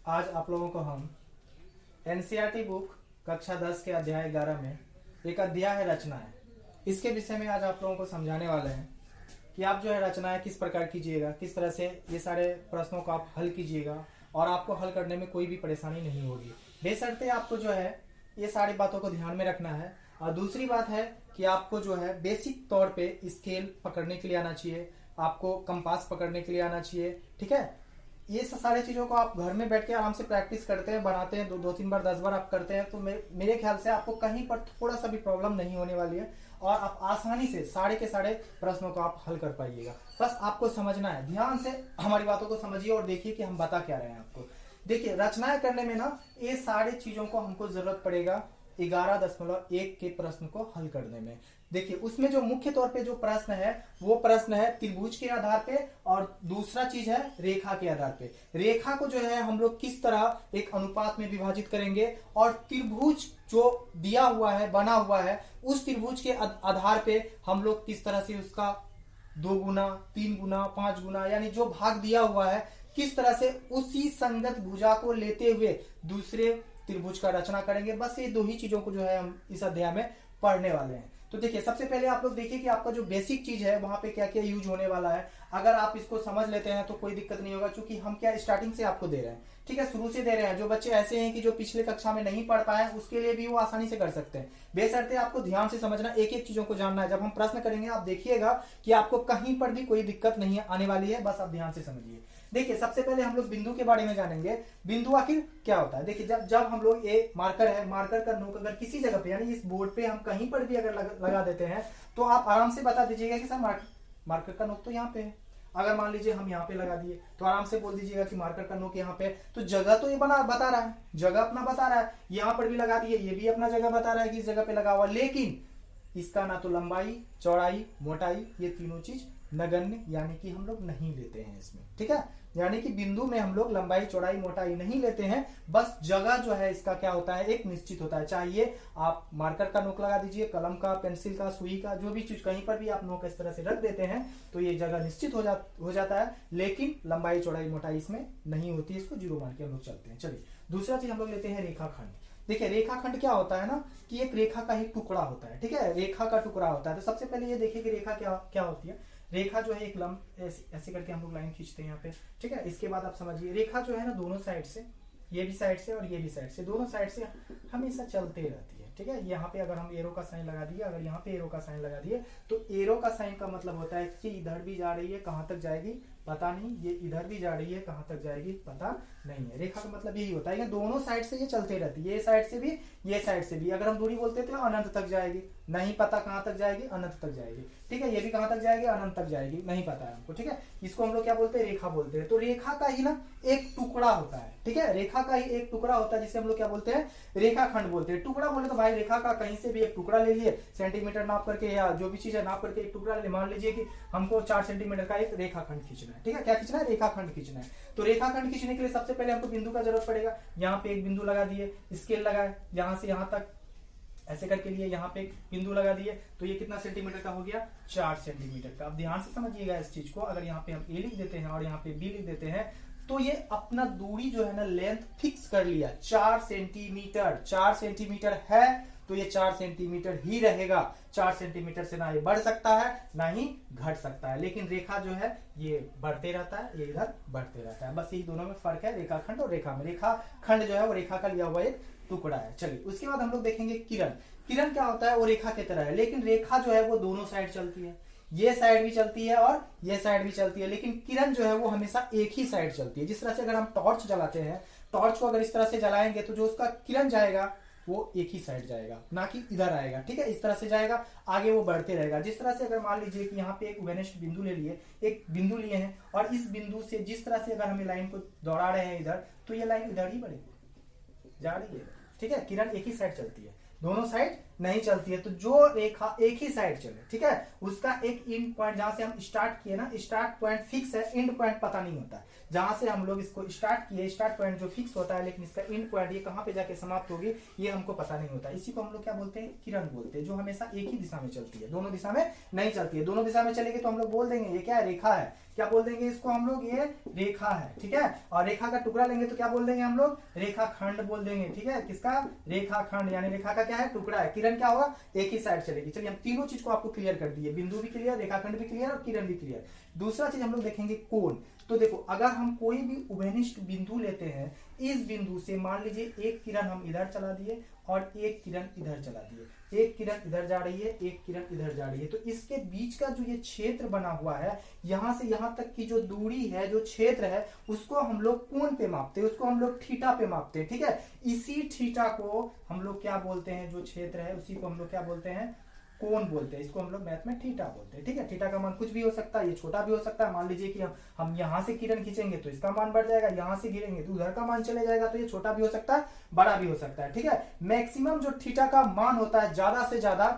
आज आप लोगों को हम एनसीईआरटी बुक कक्षा 10 के अध्याय 11 में एक अध्याय है रचनाएं, इसके विषय में आज आप लोगों को समझाने वाले हैं कि आप जो है रचनाएं किस प्रकार कीजिएगा, किस तरह से ये सारे प्रश्नों को आप हल कीजिएगा और आपको हल करने में कोई भी परेशानी नहीं होगी। बेशर्ते आपको जो है ये सारी बातों को ध्यान में रखना है। और दूसरी बात है कि आपको जो है बेसिक तौर पे स्केल पकड़ने के लिए आना चाहिए, आपको कंपास पकड़ने के लिए आना चाहिए। ठीक है, ये सारी चीजों को आप घर में बैठ के आराम से प्रैक्टिस करते हैं, बनाते हैं, दो तीन बार 10 बार आप करते हैं तो मेरे ख्याल से आपको कहीं पर थोड़ा सा भी प्रॉब्लम नहीं होने वाली है और आप आसानी से सारे के सारे प्रश्नों को आप हल कर पाइएगा। बस आपको समझना है, ध्यान से हमारी बातों को समझिए और देखिए कि हम बता क्या रहे हैं आपको। देखिए, रचनाएं करने में ना ये सारी चीजों को हमको जरूरत पड़ेगा 11.1 के प्रश्न को हल करने में। देखिए, उसमें जो मुख्य तौर पे जो प्रश्न है वो प्रश्न है त्रिभुज के आधार पे और दूसरा चीज है रेखा के आधार पे। रेखा को जो है हम लोग किस तरह एक अनुपात में विभाजित करेंगे और त्रिभुज जो दिया हुआ है, बना हुआ है, उस त्रिभुज के आधार पे हम लोग किस तरह से उसका 2 गुना, 3 गुना, 5 गुना यानी जो भाग दिया हुआ है किस तरह से उसी संगत भुजा को लेते हुए दूसरे त्रिभुज का रचना करेंगे। बस ये दो ही चीजों को जो है हम इस अध्याय में पढ़ने वाले हैं। तो देखिए, सबसे पहले आप लोग देखिए कि आपका जो बेसिक चीज है वहां पे क्या क्या यूज होने वाला है। अगर आप इसको समझ लेते हैं तो कोई दिक्कत नहीं होगा, क्योंकि हम क्या स्टार्टिंग से आपको दे रहे हैं। ठीक है, शुरू से दे रहे हैं। जो बच्चे ऐसे हैं कि जो पिछले कक्षा में नहीं पढ़ पाए उसके लिए भी वो आसानी से कर सकते हैं। बेशर्ते आपको ध्यान से समझना, एक एक चीजों को जानना है। जब हम प्रश्न करेंगे आप देखिएगा कि आपको कहीं पर भी कोई दिक्कत नहीं आने वाली है, बस आप ध्यान से समझिए। देखिए, सबसे पहले हम लोग बिंदु के बारे में जानेंगे। बिंदु आखिर क्या होता है। देखिए, जब हम लोग ये मार्कर है, मार्कर का नोक अगर किसी जगह पे यानी इस बोर्ड पे हम कहीं पर भी अगर लगा देते हैं तो आप आराम से बता दीजिएगा कि सर मार्कर का नोक तो यहाँ पे है। अगर मान लीजिए हम यहाँ पे लगा दिए तो आराम से बोल दीजिएगा कि मार्कर का नोक यहाँ पे, तो जगह तो ये बता रहा है, जगह अपना बता रहा है। यहाँ पर भी लगा दिए, ये भी अपना जगह बता रहा है कि इस जगह पे लगा हुआ, लेकिन इसका ना तो लंबाई, चौड़ाई, मोटाई, ये तीनों चीज नगण्य यानी कि हम लोग नहीं लेते हैं इसमें। ठीक है, यानी कि बिंदु में हम लोग लंबाई, चौड़ाई, मोटाई नहीं लेते हैं। बस जगह जो है इसका क्या होता है, एक निश्चित होता है। चाहिए आप मार्कर का नोक लगा दीजिए, कलम का, पेंसिल का, सुई का, जो भी चीज कहीं पर भी आप नोक इस तरह से रख देते हैं तो ये जगह निश्चित हो जाता है, लेकिन लंबाई, चौड़ाई, मोटाई इसमें नहीं होती है। इसको 0 मान के हम लोग चलते हैं। चलिए, दूसरा चीज हम लोग लेते हैं रेखाखंड। देखिए, रेखाखंड क्या होता है ना कि एक रेखा का ही टुकड़ा होता है। ठीक है, रेखा का टुकड़ा होता है। तो सबसे पहले ये देखिए कि रेखा क्या होती है। रेखा जो है एक लंब ऐसे करके हम लोग लाइन खींचते हैं यहाँ पे। ठीक है, इसके बाद आप समझिए रेखा जो है ना दोनों साइड से, ये भी साइड से और ये भी साइड से, दोनों साइड से हमेशा चलते रहती है। ठीक है, यहाँ पे अगर हम एरो का साइन लगा दिए, अगर यहाँ पे एरो का साइन लगा दिए तो एरो का साइन का मतलब होता है कि इधर भी जा रही है, कहाँ तक जाएगी पता नहीं, ये इधर भी जा रही है, कहाँ तक जाएगी पता नहीं है। रेखा का मतलब यही होता है कि दोनों साइड से ये चलते रहती है, ये साइड से भी, ये साइड से भी। अगर हम दूरी बोलते थे अनंत तक जाएगी, नहीं पता कहाँ तक जाएगी, अनंत तक जाएगी। ठीक है, ये भी कहाँ तक जाएगी, अनंत तक जाएगी, नहीं पता है हमको। ठीक है, इसको हम लोग क्या बोलते हैं, रेखा बोलते हैं। तो रेखा का ही ना एक टुकड़ा होता है। ठीक है, रेखा का ही एक टुकड़ा होता है जिसे हम लोग क्या बोलते हैं, रेखाखंड बोलते हैं। टुकड़ा बोले तो भाई रेखा का कहीं से भी एक टुकड़ा ले लिए, सेंटीमीटर नाप करके या जो भी चीज है नाप करके एक टुकड़ा ले। मान लीजिए कि हमको 4 सेंटीमीटर का एक रेखाखंड खींचना है। ठीक है, क्या खींचना है, रेखाखंड खींचना है। तो रेखाखंड खींचने के लिए सबसे पहले हमको बिंदु का जरूरत पड़ेगा। यहाँ पे एक बिंदु लगा दिए, स्केल लगाए, यहाँ से यहाँ तक ऐसे करके लिए, यहाँ पे एक बिंदु लगा दिए, तो ये कितना सेंटीमीटर का हो गया, 4 सेंटीमीटर का। अब ध्यान से समझिएगा इस चीज को। अगर यहाँ पे हम ए लिख देते हैं और यहाँ पे बी लिख देते हैं तो ये अपना दूरी जो है ना लेंथ फिक्स कर लिया, 4 सेंटीमीटर। 4 सेंटीमीटर है तो ये 4 सेंटीमीटर ही रहेगा। 4 सेंटीमीटर से ना ये बढ़ सकता है ना ही घट सकता है। लेकिन रेखा जो है ये बढ़ते रहता है, ये इधर बढ़ते रहता है। बस यही दोनों में फर्क है, रेखाखंड और रेखा में। रेखाखंड जो है वो रेखा का लिया हुआ एक टुकड़ा है। चलिए, उसके बाद हम लोग देखेंगे किरण। किरण क्या होता है, वो रेखा की तरह है, लेकिन रेखा जो है वो दोनों साइड चलती है। ये साइड भी चलती है और ये साइड भी चलती है, लेकिन किरण जो है वो हमेशा एक ही साइड चलती है। जिस तरह से अगर हम टॉर्च जलाते हैं, टॉर्च को अगर इस तरह से जलाएंगे तो जो उसका किरण जाएगा वो एक ही साइड जाएगा, ना कि इधर आएगा। ठीक है, इस तरह से जाएगा, आगे वो बढ़ते रहेगा। जिस तरह से अगर मान लीजिए कि यहाँ पे एक वेनिस्ट बिंदु ले लिए, एक बिंदु लिए हैं और इस बिंदु से जिस तरह से अगर हमें लाइन को दौड़ा रहे हैं इधर, तो ये लाइन इधर ही बढ़ेगी, जा रही है। ठीक है, किरण एक ही साइड चलती है, दोनों साइड नहीं चलती है, तो जो रेखा एक ही साइड चले, ठीक है, उसका एक एंड पॉइंट, जहां से हम स्टार्ट किए ना, स्टार्ट पॉइंट फिक्स है, एंड पॉइंट पता नहीं होता। जहां से हम लोग इसको स्टार्ट किए, स्टार्ट पॉइंट जो फिक्स होता है, लेकिन इसका एंड पॉइंट ये कहां पे जाके समाप्त होगी ये हमको पता नहीं होता। इसी को हम लोग क्या बोलते हैं, किरण बोलते हैं, जो हमेशा एक ही दिशा में चलती है, दोनों दिशा में नहीं चलती है। दोनों दिशा में चलेगी तो हम लोग बोल देंगे ये क्या है, रेखा है। क्या बोल देंगे इसको हम लोग, ये रेखा है, ठीक है। और रेखा का टुकड़ा लेंगे तो क्या बोल देंगे हम लोग, रेखा खंड बोल देंगे, ठीक है। किसका, रेखा खंड, यानी रेखा का क्या है, टुकड़ा है। किरण क्या होगा, एक ही साइड चलेगी। चलिए हम तीनों चीज को आपको क्लियर कर दिए, बिंदु भी क्लियर, रेखाखंड भी क्लियर और किरण भी क्लियर। दूसरा चीज हम लोग देखेंगे कोण। तो देखो, अगर हम कोई भी उभयनिष्ठ बिंदु लेते हैं, इस बिंदु से मान लीजिए एक किरण हम इधर चला दिए और एक किरण इधर चला दिए, एक किरण इधर जा रही है, एक किरण इधर जा रही है, तो इसके बीच का जो ये क्षेत्र बना हुआ है, यहां से यहां तक की जो दूरी है, जो क्षेत्र है, उसको हम लोग कोण पे मापते हैं, उसको हम लोग थीटा पे मापते हैं, ठीक है। इसी थीटा को हम लोग क्या बोलते हैं, जो क्षेत्र है उसी को हम लोग क्या बोलते हैं, कोण बोलते हैं। इसको हम लोग मैथ में थीटा बोलते हैं, ठीक है। थीटा का मान कुछ भी हो सकता है, ये छोटा भी हो सकता है। मान लीजिए कि हम यहां से किरण खींचेंगे तो इसका मान बढ़ जाएगा, यहां से गिरेंगे तो उधर का मान चले जाएगा, तो ये छोटा भी हो सकता है, बड़ा भी हो सकता है, ठीक है। मैक्सिमम जो थीटा का मान होता है ज्यादा से ज्यादा,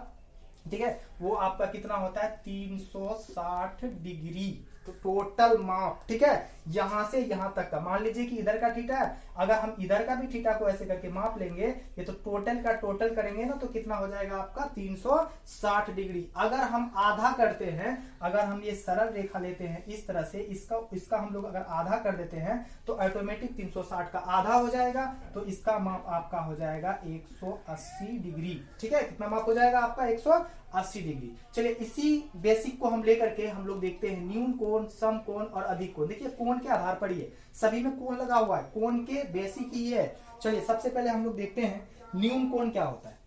ठीक है, वो आपका कितना होता है, 360 डिग्री, तो टोटल माप, ठीक है, यहां से यहां तक का। मान लीजिए कि इधर का थीटा है, अगर हम इधर का भी थीटा को ऐसे करके माप लेंगे, ये तो टोटल का टोटल करेंगे ना, तो कितना हो जाएगा आपका 360 डिग्री। अगर हम आधा करते हैं, अगर हम ये सरल रेखा लेते हैं इस तरह से, इसका हम लोग अगर आधा कर देते हैं तो ऑटोमेटिक 360 का आधा हो जाएगा, तो इसका माप आपका हो जाएगा 180 डिग्री, ठीक है। कितना माप हो जाएगा आपका, 180 डिग्री। चलिए इसी बेसिक को हम लेकर के हम लोग देखते हैं न्यून कोण, सम कोण और अधिक कोण। देखिए कोण के आधार पर ही है, सभी में कोण लगा हुआ है, कोण के बेसिक ही है। चलिए सबसे पहले हम लोग देखते हैं न्यून कोण क्या होता है।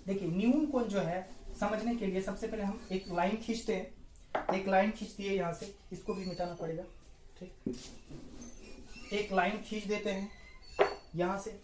देखिए न्यून कोण जो है, समझने के लिए सबसे पहले हम एक लाइन खींचते हैं, एक लाइन खींच दिए यहां से, इसको भी मिटाना पड़ेगा, ठीक, एक लाइन खींच देते हैं यहां से।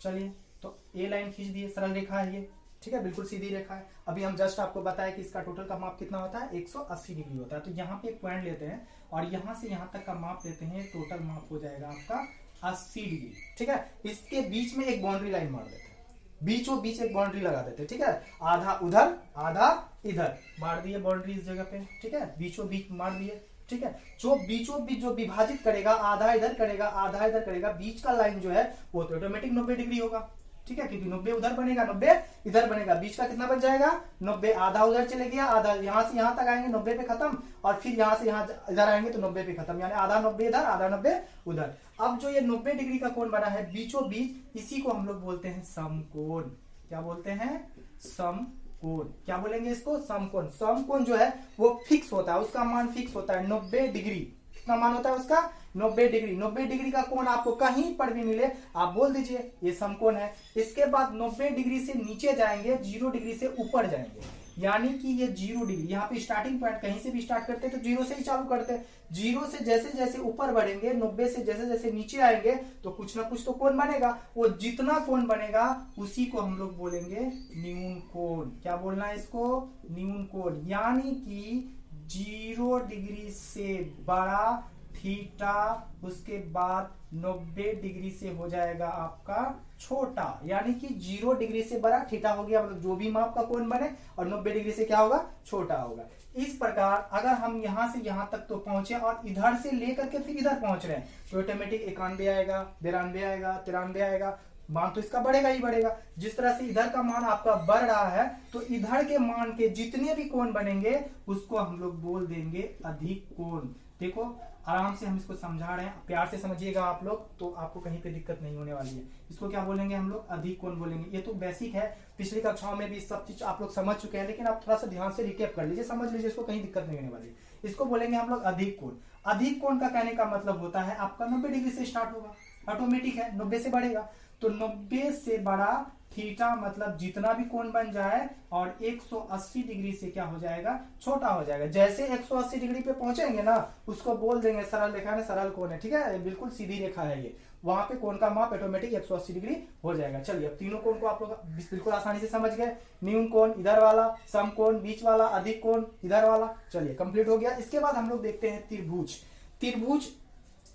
चलिए तो ये लाइन खींच दिए, सरल रेखा है ये, ठीक है, बिल्कुल सीधी रेखा है। अभी हम जस्ट आपको बताया कि इसका टोटल का माप कितना होता है, 180 डिग्री होता है। तो यहाँ पे एक पॉइंट लेते हैं और यहाँ से यहाँ तक का माप लेते हैं, टोटल माप हो जाएगा आपका 80 डिग्री, ठीक है। इसके बीच में एक बाउंड्री लाइन मार देते हैं, बीचों बीच एक बाउंड्री लगा देते हैं, ठीक है। आधा उधर आधा इधर मार दिए बाउंड्री इस जगह पे, ठीक है, बीचों बीच मार दिए, ठीक है। जो बीचों बीच जो विभाजित करेगा, आधा इधर करेगा आधा इधर करेगा, बीच का लाइन जो है वो तो ऑटोमेटिक 90 डिग्री होगा, ठीक है, क्योंकि 90 उधर बनेगा 90 इधर बनेगा, बीच का कितना बच जाएगा 90, आधा उधर चले गया, आधा यहां से यहां तक आएंगे 90 पे खत्म, और फिर यहां से यहां इधर आएंगे तो 90 पे खत्म, यानी आधा 90 इधर आधा 90 उधर। अब जो ये 90 डिग्री का कोण बना है बीचों बीच, इसी को हम लोग बोलते हैं समकोण। क्या बोलते हैं, समकोण। क्या बोलेंगे इसको, समकोण। समकोण जो है वो फिक्स होता है, उसका मान फिक्स होता है 90 डिग्री। कितना मान होता है उसका, 90 डिग्री। 90 डिग्री का कोण आपको कहीं पर भी मिले आप बोल दीजिए ये समकोण है। इसके बाद 90 डिग्री से नीचे जाएंगे, 0 डिग्री से ऊपर जाएंगे, यानी कि ये 0 डिग्री, यहाँ पे स्टार्टिंग पॉइंट कहीं से भी स्टार्ट करते हैं तो 0 से ही चालू करते हैं। 0 से जैसे जैसे ऊपर बढ़ेंगे, 90 से जैसे जैसे नीचे आएंगे तो कुछ ना कुछ तो कोण बनेगा, वो जितना कोण बनेगा उसी को हम लोग बोलेंगे न्यून कोण। क्या बोलना है इसको, न्यून कोण। यानी कि 0 डिग्री से बड़ा थीटा, उसके बाद 90 डिग्री से हो जाएगा आपका छोटा, यानी कि 0 डिग्री से बड़ा थीटा हो गया, मतलब जो भी माप का कोण बने, और 90 डिग्री से क्या होगा, छोटा होगा। इस प्रकार अगर हम यहां से यहां तक तो पहुंचे और इधर से लेकर के फिर इधर पहुंच रहे हैं तो ऑटोमेटिक 91 आएगा, 92 आएगा, 93 आएगा, मान तो इसका बढ़ेगा ही बढ़ेगा। जिस तरह से इधर का मान आपका बढ़ रहा है तो इधर के मान के जितने भी कोण बनेंगे उसको हम लोग बोल देंगे अधिक कोण। देखो आराम से हम इसको समझा रहे हैं, प्यार से समझिएगा आप लोग, तो आपको कहीं पे दिक्कत नहीं होने वाली है। इसको क्या बोलेंगे हम लोग, अधिक कोण बोलेंगे। ये तो बेसिक है, पिछली कक्षाओं में भी सब चीज आप लोग समझ चुके हैं, लेकिन आप थोड़ा सा ध्यान से रिकेप कर लीजिए, समझ लीजिए, इसको कहीं दिक्कत नहीं होने वाली। इसको बोलेंगे हम लोग अधिक कोण। अधिक कोण का कहने का मतलब होता है आपका 90 डिग्री से स्टार्ट होगा, ऑटोमेटिक है, 90 से बढ़ेगा, तो 90 से बड़ा थीटा, मतलब जितना भी कोण बन जाए, और 180 डिग्री से क्या हो जाएगा, छोटा हो जाएगा। जैसे 180 डिग्री पे पहुंचेंगे ना, उसको बोल देंगे सरल रेखा है, सरल कोण है, ठीक है, बिल्कुल सीधी रेखा है ये, वहां पे कोण का माप ऑटोमेटिक 180 डिग्री हो जाएगा। चलिए अब तीनों कोण को आप लोग बिल्कुल आसानी से समझ गए, न्यून कोण इधर वाला, समकोण बीच वाला, अधिक कोण इधर वाला। चलिए कंप्लीट हो गया। इसके बाद हम लोग देखते हैं त्रिभुज। त्रिभुज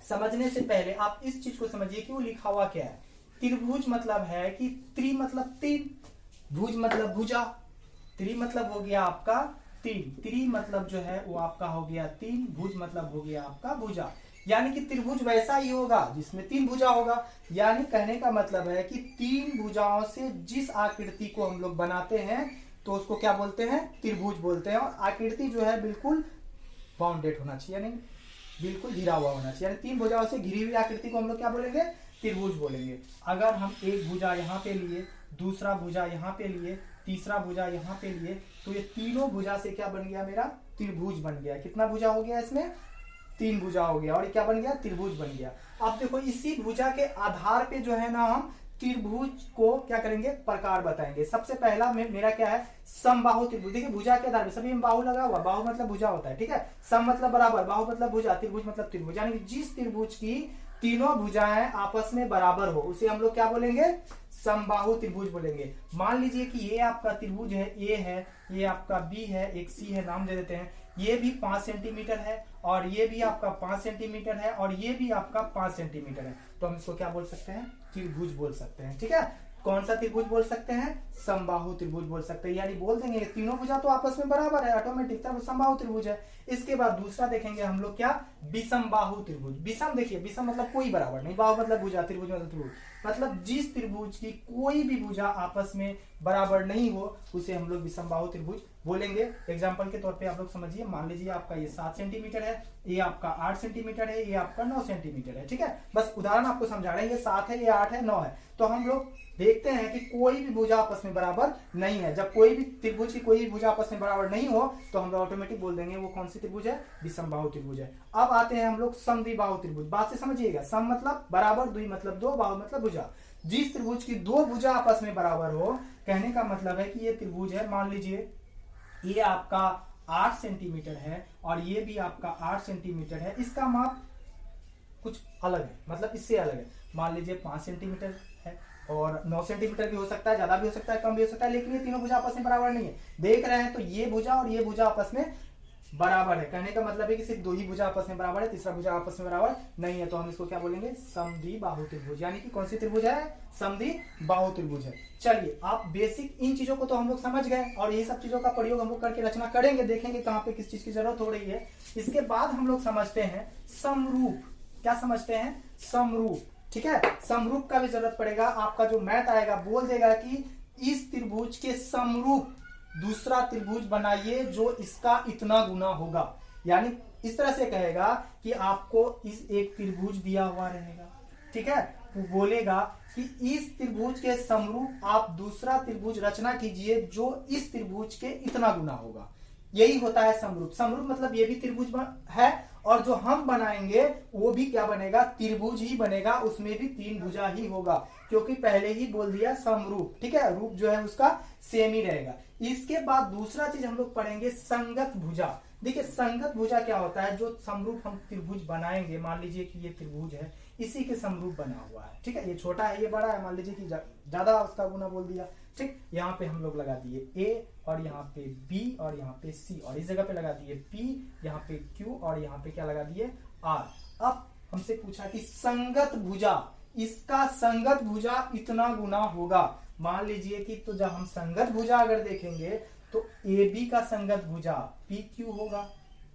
समझने से पहले आप इस चीज को समझिए कि वो लिखा हुआ क्या है। त्रिभुज मतलब है कि त्रि मतलब तीन, भुज मतलब भुजा, त्रि मतलब हो गया आपका तीन, त्रि मतलब जो है वो आपका हो गया तीन, भुज मतलब हो गया आपका भुजा। यानी कि त्रिभुज वैसा ही होगा जिसमें तीन भुजा होगा। यानी कहने का मतलब है कि तीन भुजाओं से जिस आकृति को हम लोग बनाते हैं तो उसको क्या बोलते हैं, त्रिभुज बोलते हैं। और आकृति जो है बिल्कुल बाउंडेड होना चाहिए, यानी बिल्कुल घिरा हुआ होना चाहिए। यानी तीन भुजाओं से घिरी हुई आकृति को हम लोग क्या बोलेंगे, त्रिभुज बोलेंगे। अगर हम एक भुजा यहाँ पे लिए, दूसरा भुजा यहाँ पे लिए, तीसरा भुजा यहाँ पे लिए, तो ये तीनों भुजा से क्या बन गया, मेरा त्रिभुज बन गया। कितना भुजा हो गया इसमें, तीन भुजा हो गया। और क्या बन गया, त्रिभुज बन गया। अब देखो इसी भुजा के आधार पे जो है ना हम त्रिभुज को क्या करेंगे, प्रकार बताएंगे। सबसे पहला मेरा क्या है, समबाहु त्रिभुज। देखिए भुजा के आधार पे सभी में बाहु लगा हुआ, बाहु मतलब भुजा होता है, ठीक है। सम मतलब बराबर, बाहु मतलब भुजा, त्रिभुज मतलब त्रिभुज। यानी जिस त्रिभुज की तीनों भुजाएं आपस में बराबर हो उसे हम लोग क्या बोलेंगे, समबाहु त्रिभुज बोलेंगे। मान लीजिए कि ये आपका त्रिभुज है, ए है, ये आपका बी है, एक सी है, नाम दे देते हैं। ये भी 5 सेंटीमीटर है और ये भी आपका 5 सेंटीमीटर है और ये भी आपका 5 सेंटीमीटर है। तो हम इसको क्या बोल सकते हैं, त्रिभुज बोल सकते हैं, ठीक है। कौन सा त्रिभुज बोल सकते हैं, समबाहु त्रिभुज बोल सकते हैं। यानी बोल देंगे तीनों भुजा तो आपस में बराबर है, ऑटोमेटिक, तब समबाहु त्रिभुज है। इसके बाद दूसरा देखेंगे हम लोग क्या, विषमबाहु त्रिभुज। विषम देखिए, विषम मतलब कोई बराबर नहीं, बाहु मतलब भुजा, त्रिभुज मतलब त्रिभुज। मतलब जिस त्रिभुज की कोई भी भुजा आपस में बराबर नहीं हो उसे हम लोग विषमबाहु त्रिभुज बोलेंगे। एग्जाम्पल के तौर पे आप लोग समझिए, मान लीजिए आपका ये 7 सेंटीमीटर है, ये आपका 8 सेंटीमीटर है, ये आपका 9 सेंटीमीटर है, ठीक है। बस उदाहरण आपको समझा रहे हैं, ये 7 है, ये 8 है, 9 है। तो हम लोग देखते हैं कि कोई भी भुजा आपस में बराबर नहीं है। जब कोई भी त्रिभुज की कोई भी भुजा आपस में बराबर नहीं हो तो हम लोग ऑटोमेटिक बोल देंगे वो कौन सी त्रिभुज है, विषमबाहु त्रिभुज है। अब आते हैं हम लोग समद्विबाहु त्रिभुज। बात से समझिएगा, सम मतलब बराबर, द्वि मतलब दो, बाहु मतलब भुजा। जिस त्रिभुज की दो भुजा आपस में बराबर हो, कहने का मतलब है कि ये त्रिभुज है। मान लीजिए ये आपका 8 सेंटीमीटर है और ये भी आपका 8 सेंटीमीटर है। इसका माप कुछ अलग है, मतलब इससे अलग है। मान लीजिए 5 सेंटीमीटर है और 9 सेंटीमीटर भी हो सकता है, ज्यादा भी हो सकता है, कम भी हो सकता है, लेकिन ये तीनों भुजा आपस में बराबर नहीं है। देख रहे हैं तो ये भुजा और ये भुजा आपस में बराबर है। कहने का मतलब है कि सिर्फ दो ही भुजा आपस में बराबर है, तीसरा भुजा आपस में बराबर नहीं है। तो हम इसको क्या बोलेंगे, समद्विबाहु त्रिभुज। यानी कि कौन सी त्रिभुज है, समद्विबाहु त्रिभुज है। चलिए, आप बेसिक इन चीजों को तो हम लोग समझ गए और ये सब चीजों का प्रयोग हम लोग करके रचना करेंगे, देखेंगे कहाँ पे किस चीज की जरूरत हो रही है। इसके बाद हम लोग समझते हैं समरूप। क्या समझते हैं, समरूप, ठीक है। समरूप का भी जरूरत पड़ेगा। आपका जो मैथ आएगा बोल देगा कि इस त्रिभुज के समरूप दूसरा त्रिभुज बनाइए जो इसका इतना गुना होगा। यानी इस तरह से कहेगा कि आपको इस एक त्रिभुज दिया हुआ रहेगा, ठीक है। वो बोलेगा कि इस त्रिभुज के समरूप आप दूसरा त्रिभुज रचना कीजिए जो इस त्रिभुज के इतना गुना होगा। यही होता है समरूप। समरूप मतलब ये भी त्रिभुज है और जो हम बनाएंगे वो भी क्या बनेगा, त्रिभुज ही बनेगा। उसमें भी तीन भुजा ही होगा, क्योंकि पहले ही बोल दिया समरूप, ठीक है। रूप जो है उसका सेम ही रहेगा। इसके बाद दूसरा चीज हम लोग पढ़ेंगे संगत भुजा। देखिए संगत भुजा क्या होता है, जो समरूप हम त्रिभुज बनाएंगे, मान लीजिए कि ये त्रिभुज है, इसी के समरूप बना हुआ है, ठीक है। ये छोटा है, ये बड़ा है, मान लीजिए कि ज्यादा उसका गुना बोल दिया, ठीक। यहाँ पे हम लोग लगा दिए ए और यहाँ पे बी और यहाँ पे सी और इस जगह पे लगा दिए पी, यहाँ पे क्यू और यहाँ पे क्या लगा दिए आर। अब हमसे पूछा कि संगत भुजा, इसका संगत भुजा इतना गुना होगा। मान लीजिए कि तो जब हम संगत भुजा अगर देखेंगे तो ए बी का संगत भुजा पी क्यू होगा,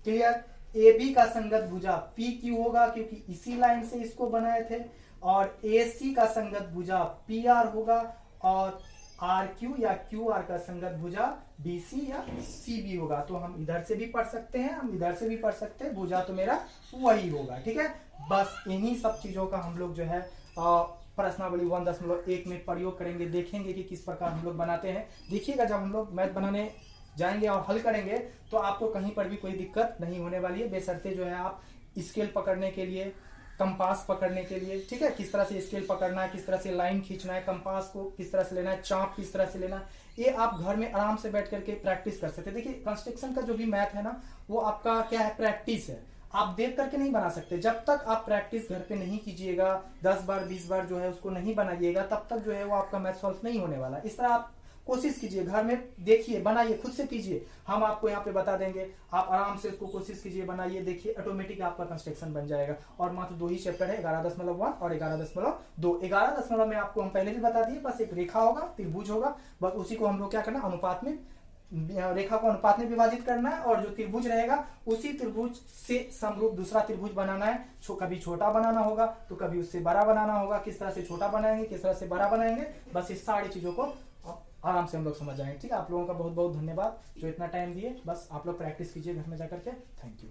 क्लियर। ए बी का संगत भुजा पी क्यू होगा क्योंकि इसी लाइन से इसको बनाए थे। और ए सी का संगत भुजा पी आर होगा और आर क्यू या क्यू आर का संगत भुजा बी सी या सी बी होगा। तो हम इधर से भी पढ़ सकते हैं, हम इधर से भी पढ़ सकते हैं, भुजा तो मेरा वही होगा, ठीक है। बस इन्हीं सब चीजों का हम लोग जो है प्रश्नावली 1.1 में प्रयोग करेंगे, देखेंगे कि किस प्रकार हम लोग बनाते हैं। देखिएगा जब हम लोग मैथ बनाने जाएंगे और हल करेंगे तो आपको कहीं पर भी कोई दिक्कत नहीं होने वाली है, बेशर्ते जो है आप स्केल पकड़ने के लिए, कंपास पकड़ने के लिए, ठीक है, किस तरह से स्केल पकड़ना है, किस तरह से लाइन खींचना है, कंपास को किस तरह से लेना है, चाप किस तरह से लेना है, ये आप घर में आराम से बैठ करके प्रैक्टिस कर सकते हैं। देखिए कंस्ट्रक्शन का जो भी मैथ है ना, वो आपका क्या है, प्रैक्टिस है। आप देख करके नहीं बना सकते। जब तक आप प्रैक्टिस घर पे नहीं कीजिएगा, 10 बार 20 बार जो है उसको नहीं बनाइएगा, तब तक जो है वो आपका मैथ सॉल्व नहीं होने वाला। इस तरह आप कोशिश कीजिए, घर में देखिए, बनाइए, खुद से कीजिए, हम आपको यहाँ पे बता देंगे, आप आराम से इसको कोशिश कीजिए, बनाइए, देखिए, ऑटोमेटिक आपका कंस्ट्रक्शन बन जाएगा। और मात्र 2 ही चैप्टर है, 11.1 और 11.2। 11 में आपको हम पहले भी बता दिए, बस एक रेखा होगा, त्रिभुज होगा, बस उसी को हम लोग क्या करना, अनुपात में, रेखा को अनुपात में विभाजित करना है, और जो त्रिभुज रहेगा उसी त्रिभुज से समरूप दूसरा त्रिभुज बनाना है। कभी छोटा बनाना होगा तो कभी उससे बड़ा बनाना होगा, किस तरह से छोटा बनाएंगे, किस तरह से बड़ा बनाएंगे, बस इस सारी चीजों को आराम से हम लोग समझ जाएंगे। ठीक है, आप लोगों का बहुत बहुत धन्यवाद जो इतना टाइम दिए। बस आप लोग प्रैक्टिस कीजिए घर में जाकर के। Thank you.